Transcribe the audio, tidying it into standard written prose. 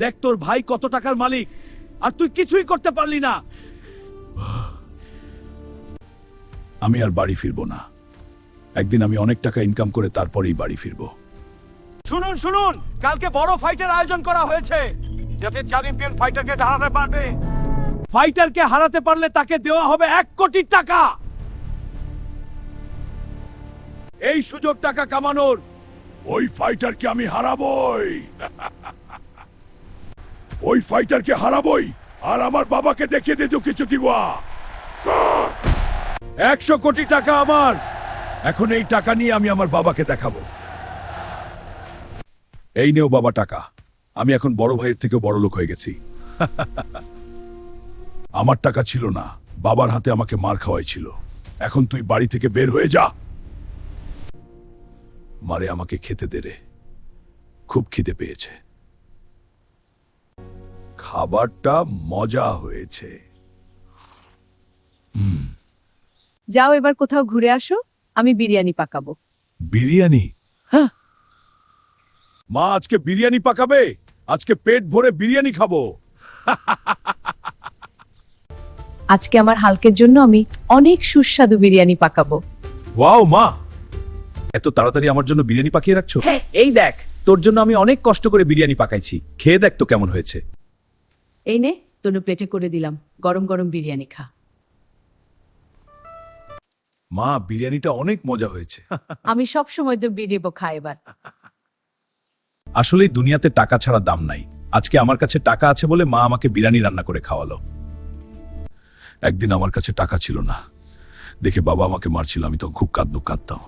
দেখ তোর ভাই কত টাকার মালিক, আর তুই কিছুই করতে পারলি না। আমি আর বাড়ি ফিরবো না। একদিন আমি অনেক টাকা ইনকাম করে তারপরেই বাড়ি ফিরবো। শুনুন শুনুন, কালকে বড় ফাইটের আয়োজন করা হয়েছে, যাতে চ্যাম্পিয়ন ফাইটারকে হারাতে পারবে। ফাইটারকে হারাতে পারলে তাকে দেওয়া হবে 1 কোটি টাকা। এই সুযোগ টাকা কামানোর। ওই ফাইটারকে আমি হারাবই। ওই ফাইটারকে হারাবই, আর আমার বাবাকে দেখিয়ে দিতে কিছু দিব। 100 কোটি টাকা আমার। এখন এই টাকা নিয়ে আমি আমার বাবাকে দেখাবো। এই নেও বাবা টাকা। আমি এখন বড় ভাইয়ের থেকে বড় লোক হয়ে গেছি। আমার টাকা ছিল না, বাবার হাতে আমাকে মার খাওয়াই ছিল। এখন তুই বাড়ি থেকে বের হয়ে যা। মারে আমাকে খেতে দে রে, খুব খিদে পেয়েছে। খাবারটা মজা হয়েছে। যাও এবার কোথাও ঘুরে আসো, আমি বিরিয়ানি পাকাবো। বিরিয়ানি? হ্যাঁ, মা আজকে বিরিয়ানি পাকাবে। আজকে পেট ভরে বিরিয়ানি খাবো। আজকে আমার হালকের জন্য আমি অনেক সুস্বাদু বিরিয়ানি পাকাবো। ওয়াও মা, এত তাড়াতাড়ি আমার জন্য বিরিয়ানি পাকিয়ে রাখছো? হ্যাঁ। এই দেখ, তোর জন্য আমি অনেক কষ্ট করে বিরিয়ানি পাকাইছি। খেয়ে দেখ তো কেমন হয়েছে। এই নে, তোর প্লেটে করে দিলাম, গরম গরম বিরিয়ানি খা। মা, বিরিয়ানিটা অনেক মজা হয়েছে। আমি সব সময় তো বিরিয়ানি খাই এবার। আসলে দুনিয়াতে টাকা ছাড়া দাম নাই। আজকে আমার কাছে টাকা আছে বলে মা আমাকে বিরিয়ানি রান্না করে খাওয়ালো। একদিন আমার কাছে টাকা ছিল না দেখে বাবা আমাকে মারছিল, আমি তো খুব কাঁদতাম।